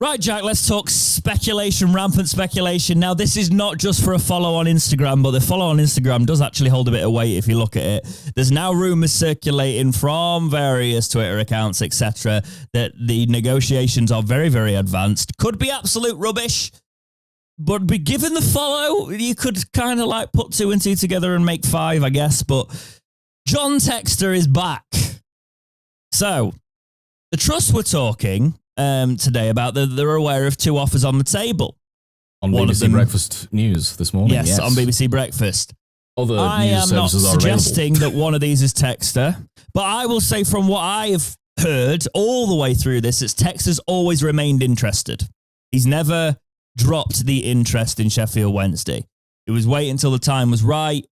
Right, Jack, let's talk speculation, rampant speculation. Now, this is not just for a follow on Instagram, but the follow on Instagram does actually hold a bit of weight if you look at it. There's now rumours circulating from various Twitter accounts, etc., that the negotiations are very, very advanced. Could be absolute rubbish, but be given the follow, you could kind of like put 2 and 2 together and make 5, I guess. But John Textor is back. So, the Trust were talking today about that they're aware of 2 offers on the table. On BBC Breakfast News this morning. Yes, on BBC Breakfast. Other I news am services not are suggesting available. that one of these is Textor, but I will say from what I have heard all the way through this, it's Textor's always remained interested. He's never dropped the interest in Sheffield Wednesday. It was wait until the time was right.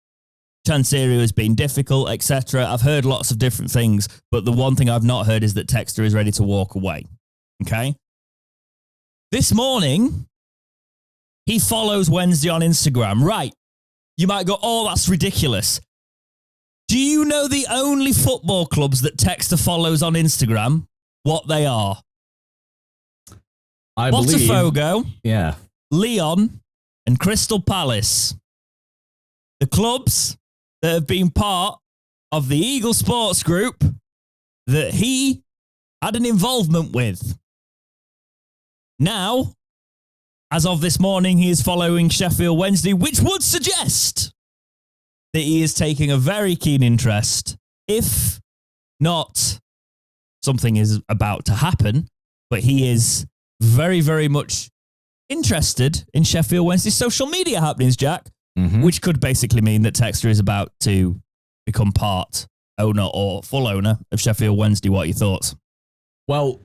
Chancery has been difficult, etc. I've heard lots of different things, but the one thing I've not heard is that Textor is ready to walk away. Okay? This morning, he follows Wednesday on Instagram. Right. You might go, oh, that's ridiculous. Do you know the only football clubs that Textor follows on Instagram? What they are? I believe. Botafogo, Yeah. Lyon, and Crystal Palace. The clubs that have been part of the Eagle Sports Group that he had an involvement with. Now, as of this morning, he is following Sheffield Wednesday, which would suggest that he is taking a very keen interest, if not something is about to happen, but he is very, very much interested in Sheffield Wednesday's social media happenings, Jack, which could basically mean that Textor is about to become part owner or full owner of Sheffield Wednesday. What are your thoughts? Well,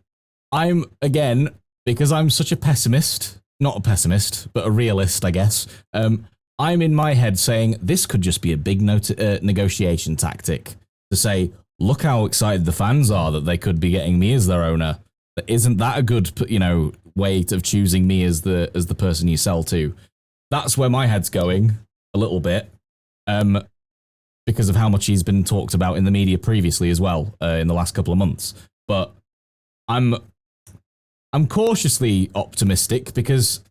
because I'm such a pessimist, not a pessimist, but a realist, I guess, I'm in my head saying this could just be a big negotiation tactic to say, look how excited the fans are that they could be getting me as their owner. But isn't that a good, way of choosing me as the person you sell to? That's where my head's going a little bit, because of how much he's been talked about in the media previously as well, in the last couple of months. But I'm cautiously optimistic because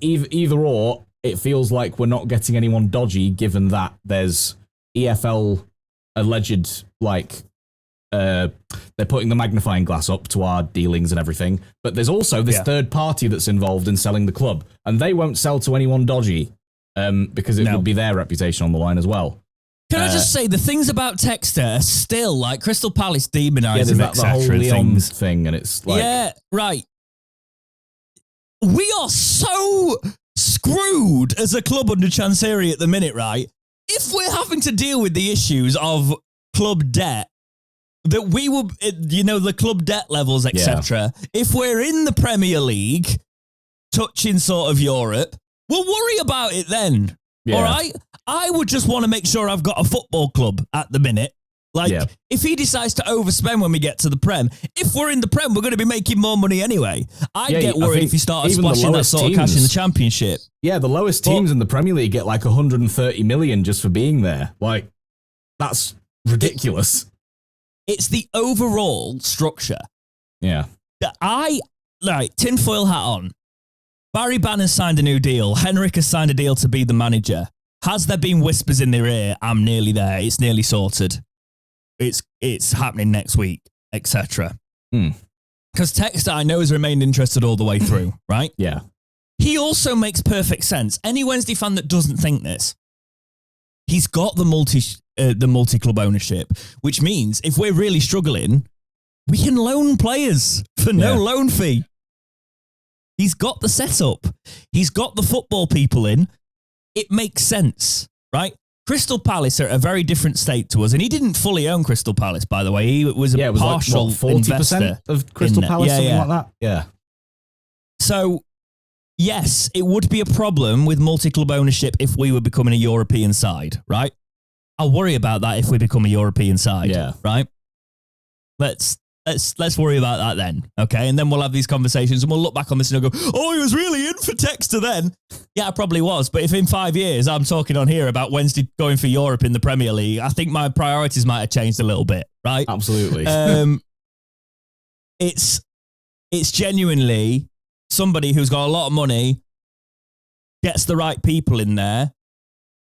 either or, it feels like we're not getting anyone dodgy, given that there's EFL alleged, they're putting the magnifying glass up to our dealings and everything. But there's also this third party that's involved in selling the club, and they won't sell to anyone dodgy, because it would be their reputation on the line as well. Can I just say, the things about Textor are still like Crystal Palace demonising him, the whole Leon thing, and it's like... Yeah, right. We are so screwed as a club under Chancery at the minute, right? If we're having to deal with the issues of club debt, that we will, the club debt levels, etc. If we're in the Premier League, touching sort of Europe, we'll worry about it then. Yeah. All right? I would just want to make sure I've got a football club at the minute. If he decides to overspend when we get to the Prem, if we're in the Prem, we're going to be making more money anyway. I'd get worried if he started splashing that sort of cash in the Championship. Yeah, the lowest teams in the Premier League get like 130 million just for being there. That's ridiculous. It's the overall structure. Yeah. That tinfoil hat on. Barry Bannon's signed a new deal. Henrik has signed a deal to be the manager. Has there been whispers in their ear? I'm nearly there. It's nearly sorted. It's happening next week, etc. Because Textor, I know, has remained interested all the way through, right? Yeah. He also makes perfect sense. Any Wednesday fan that doesn't think this, he's got the multi-club ownership, which means if we're really struggling, we can loan players for no loan fee. He's got the setup. He's got the football people in. It makes sense, right? Crystal Palace are at a very different state to us, and he didn't fully own Crystal Palace, by the way. He was a partial 40% of Crystal Palace, something like that. Yeah. So, yes, it would be a problem with multi-club ownership if we were becoming a European side, right? I'll worry about that if we become a European side, right? Let's worry about that then, okay? And then we'll have these conversations and we'll look back on this and we'll go, oh, he was really in for Textor then. Yeah, I probably was. But if in 5 years I'm talking on here about Wednesday going for Europe in the Premier League, I think my priorities might have changed a little bit, right? Absolutely. It's genuinely somebody who's got a lot of money gets the right people in there.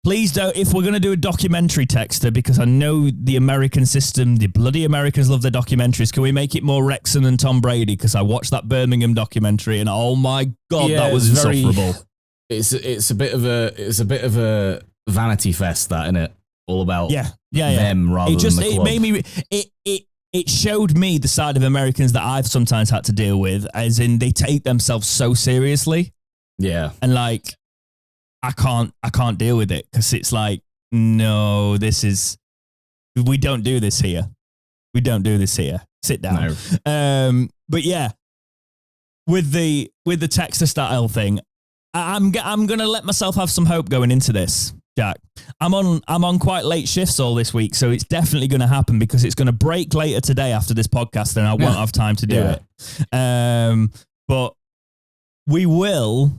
Please don't, if we're going to do a documentary, Texter, because I know the American system, the bloody Americans love their documentaries. Can we make it more Wrexham and Tom Brady? Because I watched that Birmingham documentary and oh my God, that was insufferable. It's a bit of a vanity fest, that, isn't it? All about them rather than the club. It made me, it showed me the side of Americans that I've sometimes had to deal with, as in they take themselves so seriously. Yeah. And like, I can't deal with it because it's like, no, we don't do this here. We don't do this here. Sit down. No. But yeah, with the Textor style thing, I'm gonna let myself have some hope going into this, Jack. I'm on quite late shifts all this week, so it's definitely going to happen because it's going to break later today after this podcast, and I won't have time to do it. But we will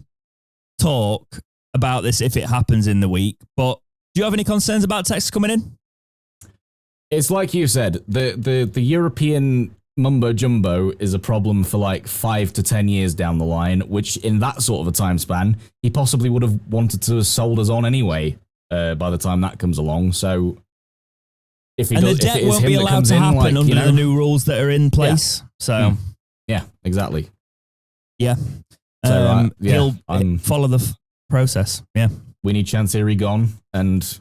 talk about this if it happens in the week. But do you have any concerns about Texas coming in? It's like you said, the European mumbo jumbo is a problem for like 5 to 10 years down the line, which in that sort of a time span, he possibly would have wanted to have sold us on anyway by the time that comes along. So if he does, the debt won't be allowed to happen under the new rules that are in place. Yeah. So yeah, exactly. Yeah. So, he'll follow the process. Yeah. We need Chansiri gone, and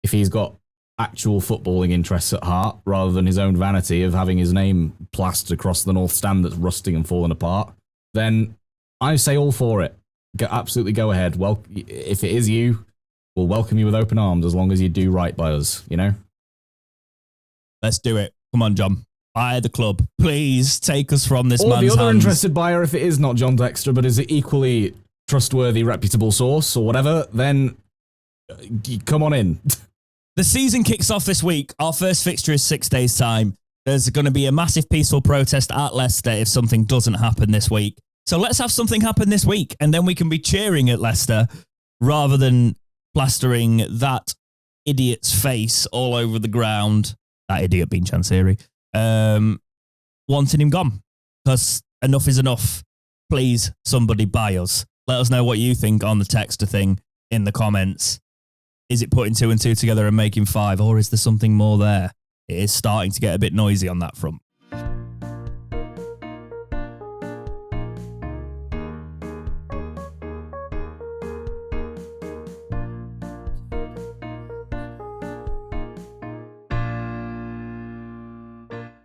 if he's got actual footballing interests at heart rather than his own vanity of having his name plastered across the North Stand that's rusting and falling apart, then I say all for it. Absolutely go ahead. Well, if it is you, we'll welcome you with open arms as long as you do right by us, you know? Let's do it. Come on, John. Buy the club. Please take us from this man's hands. Or the other interested buyer, if it is not John Textor, but is it equally trustworthy, reputable source or whatever, then come on in. The season kicks off this week. Our first fixture is 6 days' time. There's going to be a massive peaceful protest at Leicester if something doesn't happen this week. So let's have something happen this week, and then we can be cheering at Leicester rather than plastering that idiot's face all over the ground. That idiot being Chansiri. Wanting him gone. Because enough is enough. Please, somebody buy us. Let us know what you think on the Textor thing in the comments. Is it putting 2 and 2 together and making 5, or is there something more there? It is starting to get a bit noisy on that front.